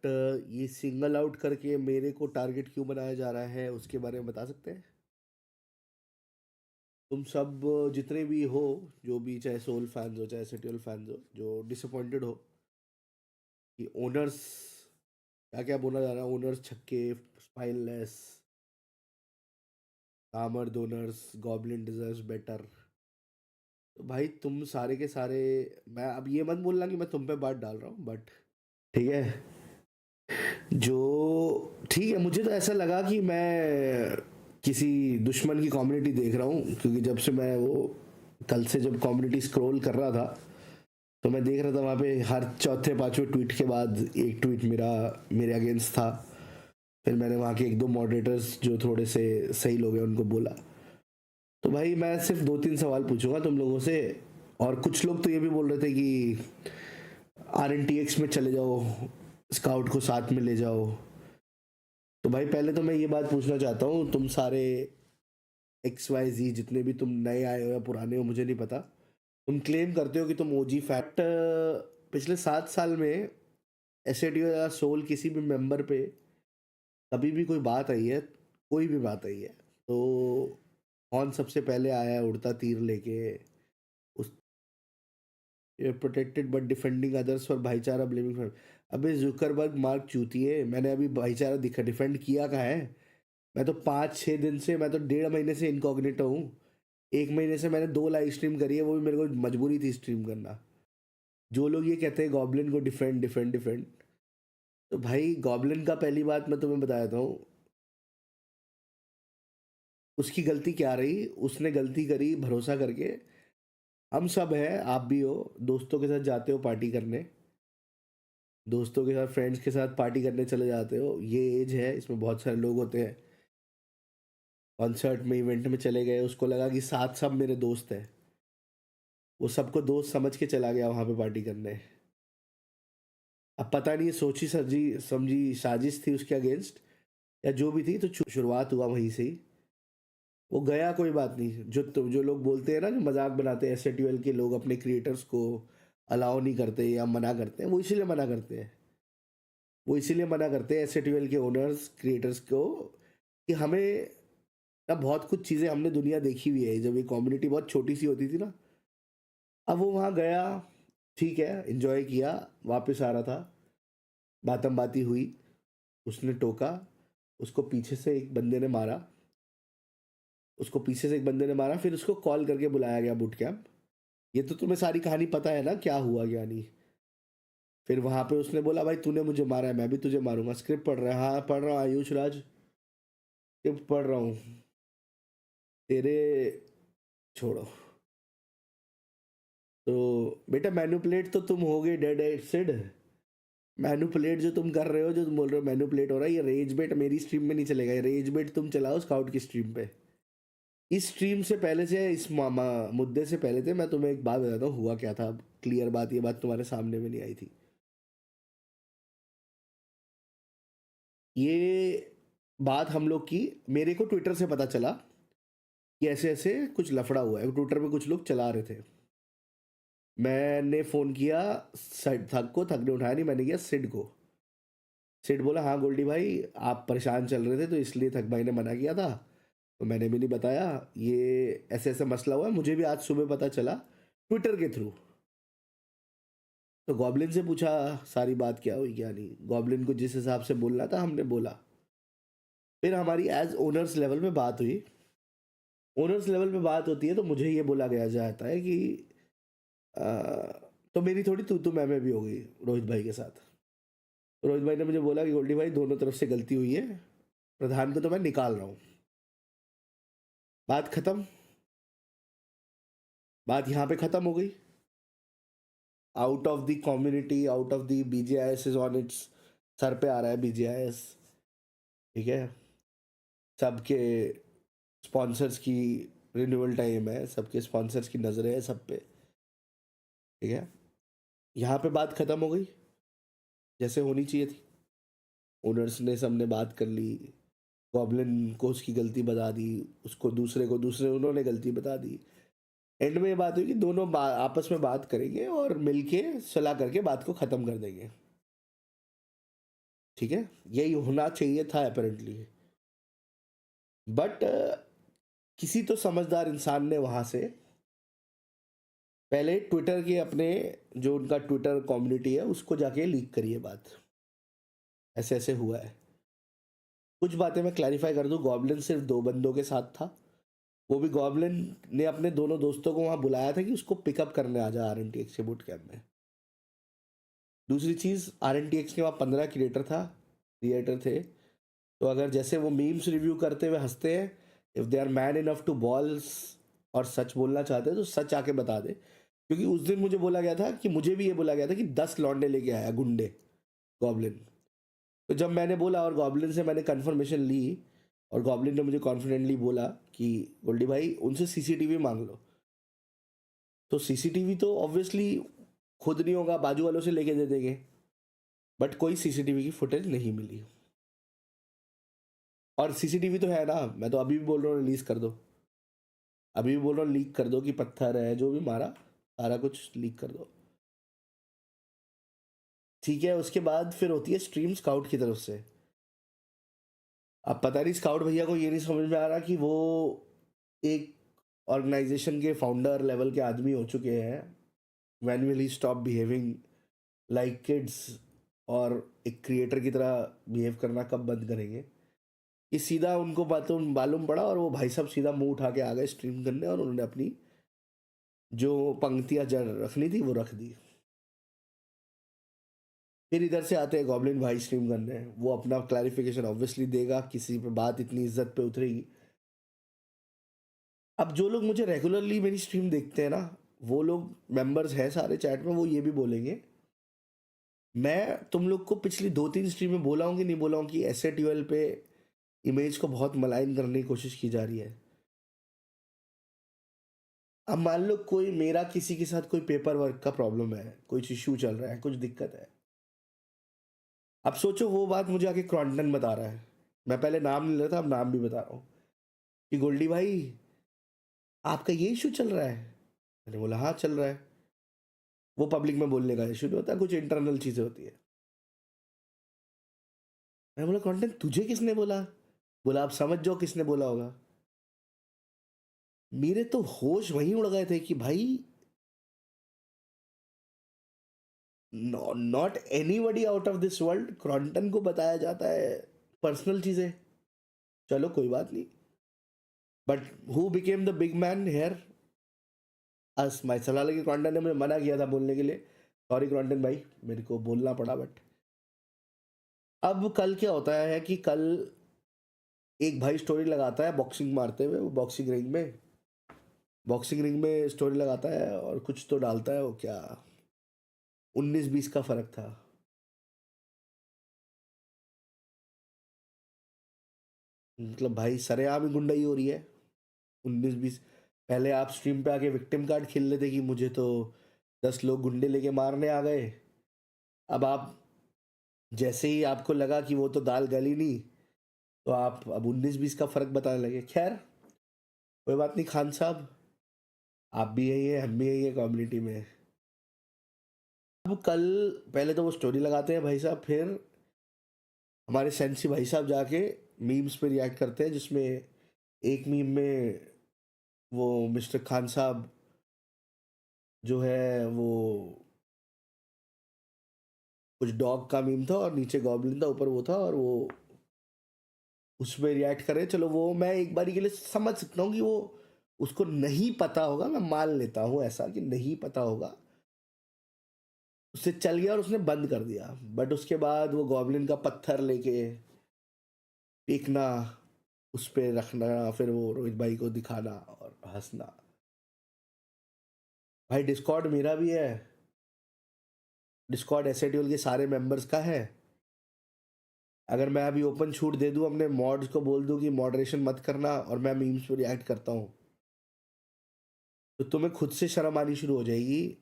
But ये single out करके मेरे को टारगेट क्यों बनाया जा रहा है उसके बारे में बता सकते हैं? तुम सब जितने भी हो, जो भी, चाहे सोल फैंस हो चाहे सिटीओल फैंस हो, जो डिसअपॉइंटेड हो कि ओनर्स, क्या क्या बोला जा रहा है, ओनर्स छक्के, स्पाइनलेस, कामर दोनर्स, गॉबलिन डिजर्व्स बेटर। तो भाई तुम सारे के सारे, मैं अब ये मत बोलना कि मैं तुम पे बात डाल रहा हूँ, बट ठीक है, जो ठीक है, मुझे तो ऐसा लगा कि मैं किसी दुश्मन की कम्युनिटी देख रहा हूँ, क्योंकि जब से मैं वो कल से जब कम्युनिटी स्क्रॉल कर रहा था तो मैं देख रहा था वहाँ पे हर चौथे पांचवें ट्वीट के बाद एक ट्वीट मेरे अगेंस्ट था। फिर मैंने वहाँ के एक दो मॉडरेटर्स जो थोड़े से सही लोग हैं उनको बोला। तो भाई मैं सिर्फ दो तीन सवाल पूछूंगा तुम लोगों से। और कुछ लोग तो ये भी बोल रहे थे कि RNTX में चले जाओ, स्काउट को साथ में ले जाओ। तो भाई पहले तो मैं ये बात पूछना चाहता हूँ, तुम सारे XYZ जितने भी तुम नए आए हो या पुराने हो मुझे नहीं पता, तुम क्लेम करते हो कि तुम OG फैक्ट, पिछले 7 साल में SATO या सोल किसी भी मेंबर पे कभी भी कोई बात आई है, कोई भी बात आई है, तो कौन सबसे पहले आया है उड़ता तीर लेके? उस protected but defending others for भाईचारा ब्लेमिंग फॉर। अबे जुकरबर्ग मार्क चूतिए, मैंने अभी भाईचारा दिखा डिफेंड किया कहाँ है? मैं तो 5-6 दिन से, मैं तो 1.5 महीने से इनकॉग्निटो हूँ। 1 महीने से मैंने 2 लाइव स्ट्रीम करी है, वो भी मेरे को मजबूरी थी स्ट्रीम करना। जो लोग ये कहते हैं गॉबलिन को डिफेंड डिफेंड डिफेंड, तो भाई गॉबलिन का पहली बात मैं तुम्हें बता देता हूँ, उसकी गलती क्या रही? उसने गलती करी भरोसा करके। हम सब हैं, आप भी हो, दोस्तों के साथ जाते हो पार्टी करने, दोस्तों के साथ फ्रेंड्स के साथ पार्टी करने चले जाते हो, ये एज है, इसमें बहुत सारे लोग होते हैं। कॉन्सर्ट में, इवेंट में चले गए, उसको लगा कि साथ सब मेरे दोस्त हैं, वो सबको दोस्त समझ के चला गया वहाँ पे पार्टी करने। अब पता नहीं ये सोची सजी समझी साजिश थी उसके अगेंस्ट या जो भी थी, तो शुरुआत हुआ वहीं से ही। वो गया, कोई बात नहीं। जो लोग बोलते हैं ना, जो मजाक बनाते हैं SATL के लोग, अपने क्रिएटर्स को अलाउ नहीं करते या मना करते हैं, वो इसीलिए मना करते हैं। वो इसीलिए मना करते हैं SATL के ओनर्स क्रिएटर्स को, कि हमें ना बहुत कुछ चीज़ें, हमने दुनिया देखी हुई है जब ये कम्युनिटी बहुत छोटी सी होती थी ना। अब वो वहाँ गया, ठीक है, एंजॉय किया, वापस आ रहा था, बातम बाती हुई, उसने टोका, उसको पीछे से एक बंदे ने मारा, फिर उसको कॉल करके बुलाया गया बूट कैंप। ये तो तुम्हें सारी कहानी पता है ना, क्या हुआ क्या नहीं। फिर वहां पे उसने बोला भाई तूने मुझे मारा है, मैं भी तुझे मारूंगा। स्क्रिप्ट पढ़ रहा है? हाँ पढ़ रहा हूँ आयुष राज, स्क्रिप्ट पढ़ रहा हूँ। तेरे, छोड़ो। तो बेटा मैनुपुलेट तो तुम हो गए, डेड एसिड। मैनुपुलेट जो तुम कर रहे हो, जो तुम बोल रहे हो मैनुपुलेट हो रहा है, ये रेज बेट मेरी स्ट्रीम में नहीं चलेगा। ये रेज बेट तुम चलाओ स्काउट की स्ट्रीम पे। इस स्ट्रीम से पहले से, इस मुद्दे से पहले थे, मैं तुम्हें एक बात बताता हूँ हुआ क्या था। अब क्लियर बात, ये बात तुम्हारे सामने में नहीं आई थी। ये बात हम लोग की, मेरे को ट्विटर से पता चला कि ऐसे ऐसे कुछ लफड़ा हुआ है, ट्विटर पे कुछ लोग चला रहे थे। मैंने फ़ोन किया थक ने उठाया नहीं, मैंने किया सिड को। सिड बोला हाँ गोल्डी भाई, आप परेशान चल रहे थे तो इसलिए थक भाई ने मना किया था, तो मैंने भी नहीं बताया। ये ऐसे ऐसा मसला हुआ है, मुझे भी आज सुबह पता चला ट्विटर के थ्रू। तो गॉबलिन से पूछा सारी बात क्या हुई क्या नहीं, गॉबलिन को जिस हिसाब से बोलना था हमने बोला। फिर हमारी एज ओनर्स लेवल पे बात हुई। ओनर्स लेवल पे बात होती है तो मुझे ये बोला गया जाता है कि आ, तो मेरी थोड़ी तू मैं भी हो गई रोहित भाई के साथ। रोहित भाई ने मुझे बोला कि गोल्डी भाई दोनों तरफ से गलती हुई है, प्रधान को तो मैं निकाल रहा हूँ। बात खत्म, बात यहाँ पे खत्म हो गई। Out of the community, out of the BGIS is on it's, sir पे आ रहा है BGIS, ठीक है। सबके स्पॉन्सर्स की रिन्यूअल टाइम है, सबके स्पॉन्सर्स की नज़रें हैं सब पे, ठीक है। यहाँ पे बात खत्म हो गई जैसे होनी चाहिए थी। ओनर्स ने, सबने बात कर ली, गॉबलिन को उसकी गलती बता दी, उसको दूसरे उन्होंने गलती बता दी। एंड में ये बात हुई कि दोनों आपस में बात करेंगे और मिलके सलाह करके बात को ख़त्म कर देंगे। ठीक है, यही होना चाहिए था अपेरेंटली। बट किसी तो समझदार इंसान ने वहाँ से पहले ट्विटर के अपने, जो उनका ट्विटर कम्युनिटी है, उसको जाके लीक करी है बात, ऐसे ऐसे हुआ है। कुछ बातें मैं क्लैरिफाई कर दूं, गॉब्लिन सिर्फ 2 बंदों के साथ था। वो भी गॉब्लिन ने अपने दोनों दोस्तों को वहाँ बुलाया था कि उसको पिकअप करने आ जा RNTX के बूट कैंप में। दूसरी चीज़, RNTX के वहाँ 15 क्रिएटर थे, तो अगर जैसे वो मीम्स रिव्यू करते हुए हंसते हैं, if they are man enough to balls और सच बोलना चाहते हैं तो सच आके बता दे। क्योंकि उस दिन मुझे बोला गया था कि, मुझे भी ये बोला गया था कि 10 लौंडे लेके आया गुंडे गॉब्लिन। तो जब मैंने बोला और गॉब्लिन से मैंने कंफर्मेशन ली, और गॉब्लिन ने मुझे कॉन्फिडेंटली बोला कि गोल्डी भाई उनसे सीसीटीवी मांग लो, तो सीसीटीवी तो ऑब्वियसली खुद नहीं होगा, बाजू वालों से लेके दे देंगे। बट कोई सीसीटीवी की फुटेज नहीं मिली। और सीसीटीवी तो है ना, मैं तो अभी भी बोल रहा हूँ रिलीज कर दो, अभी भी बोल रहा हूँ लीक कर दो, कि पत्थर है जो भी मारा सारा कुछ लीक कर दो। ठीक है, उसके बाद फिर होती है स्ट्रीम स्काउट की तरफ से। अब पता नहीं स्काउट भैया को ये नहीं समझ में आ रहा कि वो एक ऑर्गेनाइजेशन के फाउंडर लेवल के आदमी हो चुके हैं। When will he stop behaving like kids, और एक क्रिएटर की तरह बिहेव करना कब बंद करेंगे? कि सीधा उनको बातों मालूम पड़ा और वो भाई साहब सीधा मुंह उठा के आ गए स्ट्रीम करने, और उन्होंने अपनी जो पंक्तियां जड़ रखनी थी वो रख दी। फिर इधर से आते हैं गॉब्लिन भाई स्ट्रीम करने, वो अपना क्लैरिफिकेशन ऑब्वियसली देगा, किसी पे बात इतनी इज्जत पे उतरेगी। अब जो लोग मुझे रेगुलरली मेरी स्ट्रीम देखते हैं ना, वो लोग मेंबर्स हैं सारे चैट में, वो ये भी बोलेंगे, मैं तुम लोग को पिछली 2-3 स्ट्रीम में बोला हूँ कि नहीं बोला हूँ कि SA12 पे इमेज को बहुत मलाइन करने की कोशिश की जा रही है। अब मान लो कोई मेरा किसी के साथ कोई पेपर वर्क का प्रॉब्लम है, कुछ इशू चल रहा है, कुछ दिक्कत है, अब सोचो वो बात मुझे आके क्रॉन्टन बता रहा है, मैं पहले नाम नहीं लेता, अब नाम भी बता रहा हूँ, कि गोल्डी भाई आपका ये इशू चल रहा है। मैंने बोला हाँ चल रहा है। वो पब्लिक में बोलने का इशू नहीं होता, कुछ इंटरनल चीज़ें होती है। मैं बोला क्रॉन्टन तुझे किसने बोला? बोला आप समझ जाओ किसने बोला होगा। मेरे तो होश वहीं उड़ गए थे कि भाई, not anybody out of this world, क्रॉन्टन को बताया जाता है पर्सनल चीज़ें। चलो कोई बात नहीं, but who became the big man here? As my सलाह लगी, क्रॉन्टन ने मुझे मना किया था बोलने के लिए, सॉरी क्रॉन्टन भाई, मेरे को बोलना पड़ा। बट अब कल क्या होता है कि कल एक भाई स्टोरी लगाता है बॉक्सिंग मारते हुए, वो बॉक्सिंग रिंग में स्टोरी लगाता है, और कुछ तो डालता है, वो क्या 19-20 का फर्क था। मतलब भाई सरेआम ही गुंडाई हो रही है। 19-20, पहले आप स्ट्रीम पे आके विक्टिम कार्ड खेल लेते कि मुझे तो 10 लोग गुंडे लेके मारने आ गए। अब आप, जैसे ही आपको लगा कि वो तो दाल गली नहीं, तो आप अब 19-20 का फर्क बताने लगे। खैर कोई बात नहीं खान साहब, आप भी यही है, हम भी यही है कम्युनिटी में। अब कल पहले तो वो स्टोरी लगाते हैं भाई साहब, फिर हमारे सेंसी भाई साहब जाके मीम्स पे रिएक्ट करते हैं, जिसमें एक मीम में वो मिस्टर खान साहब जो है वो कुछ डॉग का मीम था, और नीचे गॉब्लिन था, ऊपर वो था, और वो उस पर रिएक्ट करे। चलो वो मैं एक बारी के लिए समझ सकता हूँ कि वो उसको नहीं पता होगा, मैं मान लेता हूँ ऐसा कि नहीं पता होगा, उससे चल गया और उसने बंद कर दिया। बट उसके बाद वो गॉब्लिन का पत्थर लेके फेंकना, उस पे रखना, फिर वो रोहित भाई को दिखाना और हंसना। भाई डिस्कॉर्ड मेरा भी है, डिस्कॉर्ड एसएटीएल के सारे मेंबर्स का है। अगर मैं अभी ओपन छूट दे दूं अपने मॉड्स को, बोल दूं कि मॉडरेशन मत करना, और मैं मीम्स पे रिएक्ट करता हूं, तो तुम्हें खुद से शर्म आनी शुरू हो जाएगी।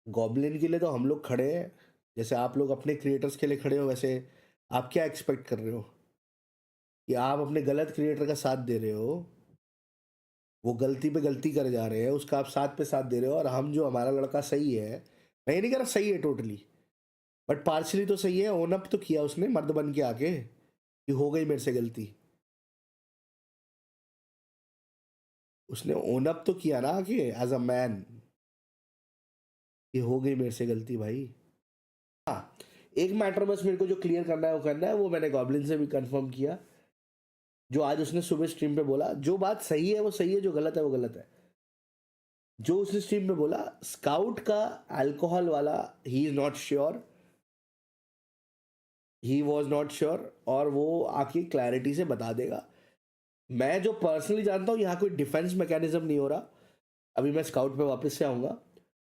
गॉब्लिन के लिए तो हम लोग खड़े हैं, जैसे आप लोग अपने क्रिएटर्स के लिए खड़े हो, वैसे आप क्या एक्सपेक्ट कर रहे हो कि आप अपने गलत क्रिएटर का साथ दे रहे हो? वो गलती पे गलती करे जा रहे हैं, उसका आप साथ पे साथ दे रहे हो, और हम जो हमारा लड़का सही है, मैं ये नहीं कह रहा सही है टोटली, बट पार्शली तो सही है, ओन अप तो किया उसने मर्द बन के आके कि हो गई मेरे से गलती। उसने ओन अप तो किया ना आके एज अ मैन कि हो गई मेरे से गलती भाई। हाँ, एक मैटर बस मेरे को जो क्लियर करना है वो करना है, वो मैंने गॉब्लिन से भी कंफर्म किया। जो आज उसने सुबह स्ट्रीम पे बोला, जो बात सही है वो सही है, जो गलत है वो गलत है। जो उसने स्ट्रीम पे बोला स्काउट का अल्कोहल वाला, he is not sure, he was not sure, और वो आके क्लैरिटी से बता देगा। मैं जो पर्सनली जानता हूँ, यहाँ कोई डिफेंस मैकेनिज्म नहीं हो रहा। अभी मैं स्काउट पे वापस से आऊँगा,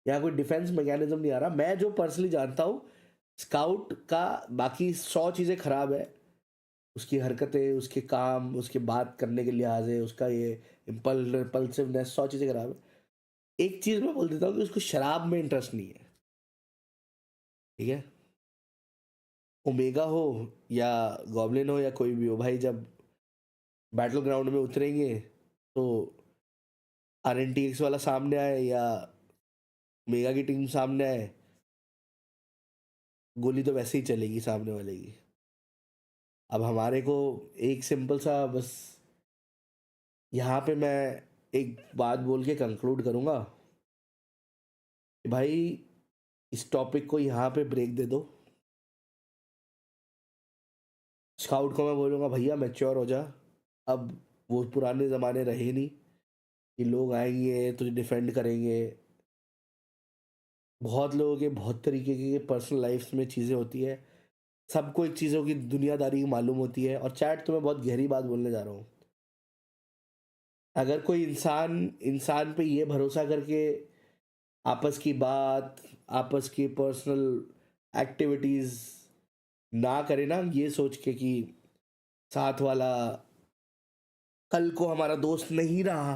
यहाँ कोई डिफेंस मैकेनिज्म नहीं आ रहा। मैं जो पर्सनली जानता हूँ, स्काउट का बाकी 100 चीज़ें खराब है, उसकी हरकतें, उसके काम, उसके बात करने के लिहाज है, उसका ये इम्पल्सिवनेस, 100 चीज़ें खराब है। एक चीज़ मैं बोल देता हूँ कि उसको शराब में इंटरेस्ट नहीं है, ठीक है। ओमेगा हो या गॉब्लिन हो या कोई भी हो भाई, जब बैटल ग्राउंड में उतरेंगे तो RNTX वाला सामने आए या मेगा की टीम सामने आए, गोली तो वैसे ही चलेगी सामने वाले की। अब हमारे को एक सिंपल सा बस यहाँ पे मैं एक बात बोल के कंक्लूड करूँगा कि भाई इस टॉपिक को यहाँ पे ब्रेक दे दो। स्काउट को मैं बोलूँगा भैया मैच्योर हो जा, अब वो पुराने ज़माने रहे नहीं कि लोग आएंगे तुझे डिफेंड करेंगे। बहुत लोगों के बहुत तरीके की पर्सनल लाइफ में चीज़ें होती है, सबको एक चीज़ों की दुनियादारी मालूम होती है। और चैट तो मैं बहुत गहरी बात बोलने जा रहा हूँ। अगर कोई इंसान इंसान पे ये भरोसा करके आपस की बात, आपस की पर्सनल एक्टिविटीज़ ना करे ना, ये सोच के कि साथ वाला कल को हमारा दोस्त नहीं रहा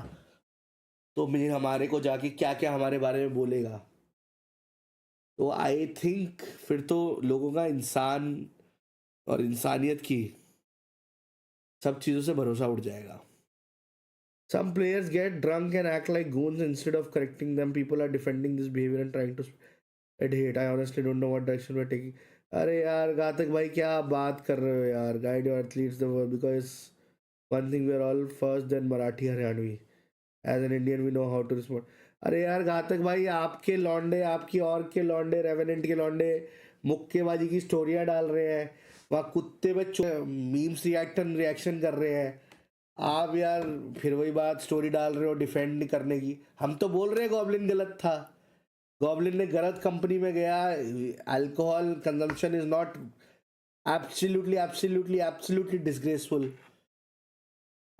तो मुझे हमारे को जाके क्या क्या हमारे बारे में बोलेगा, तो आई थिंक फिर तो लोगों का इंसान और इंसानियत की सब चीज़ों से भरोसा उठ जाएगा। Some players get drunk and act like goons instead of correcting them. People are defending this behavior and trying to spread hate. I honestly don't know what direction we're taking. अरे यार घातक भाई क्या बात कर रहे हो यार, guide your athletes the world because one thing we are all first then Marathi Haryanvi, as an Indian we know how to respond. अरे यार घातक भाई, आपके लौंडे, आपकी और के लौंडे, रेवेनेंट के लौंडे मुक्केबाजी की स्टोरियाँ डाल रहे हैं, वहाँ कुत्ते बच्चों मीम्स रिएक्शन कर रहे हैं। आप यार फिर वही बात स्टोरी डाल रहे हो डिफेंड करने की। हम तो बोल रहे हैं गॉब्लिन गलत था, गॉब्लिन ने गलत कंपनी में गया। Alcohol consumption is not absolutely absolutely absolutely disgraceful.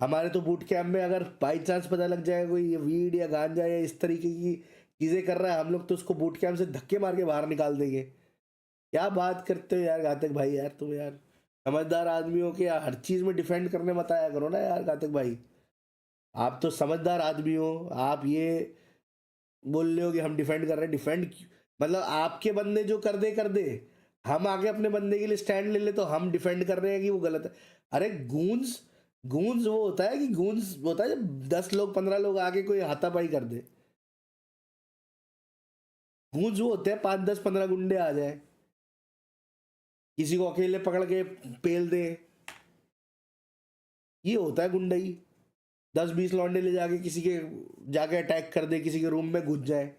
हमारे तो बूट कैंप में अगर बाई चांस पता लग जाएगा कोई वीड या गांजा या इस तरीके की चीज़ें कर रहा है, हम लोग तो उसको बूट कैंप से धक्के मार के बाहर निकाल देंगे। क्या बात करते हो यार घातक भाई, यार तुम यार समझदार आदमी हो कि यार हर चीज़ में डिफेंड करने मत आया करो ना यार घातक भाई। आप तो समझदार आदमी हो, आप ये बोल रहे हो कि हम डिफेंड कर रहे हैं। डिफेंड मतलब आपके बंदे जो कर दे, हम आगे अपने बंदे के लिए स्टैंड ले ले तो हम डिफेंड कर रहे हैं कि वो गलत है। अरे गूंज गूंज वो होता है कि गूंज होता है जब 10 लोग 15 लोग आके कोई हाथापाई कर दे। गूंज वो होते हैं 5 10 15 गुंडे आ जाए, किसी को अकेले पकड़ के पेल दे, ये होता है गुंडई। 10 20 लौंडे ले जाके किसी के जाके अटैक कर दे, किसी के रूम में घुस जाए,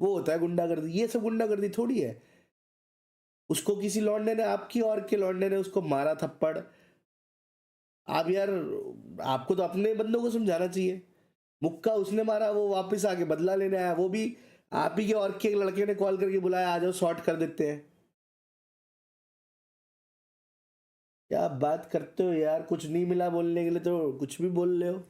वो होता है गुंडागर्दी। ये सब गुंडागर्दी थोड़ी है। उसको किसी लौंडे ने, आपकी और के लौंडे ने उसको मारा थप्पड़, आप यार आपको तो अपने बंदों को समझाना चाहिए। मुक्का उसने मारा, वो वापस आके बदला लेने आया, वो भी आप ही के और के एक लड़के ने कॉल करके बुलाया आ जाओ शॉर्ट कर देते हैं। क्या बात करते हो यार, कुछ नहीं मिला बोलने के लिए तो कुछ भी बोल रहे हो।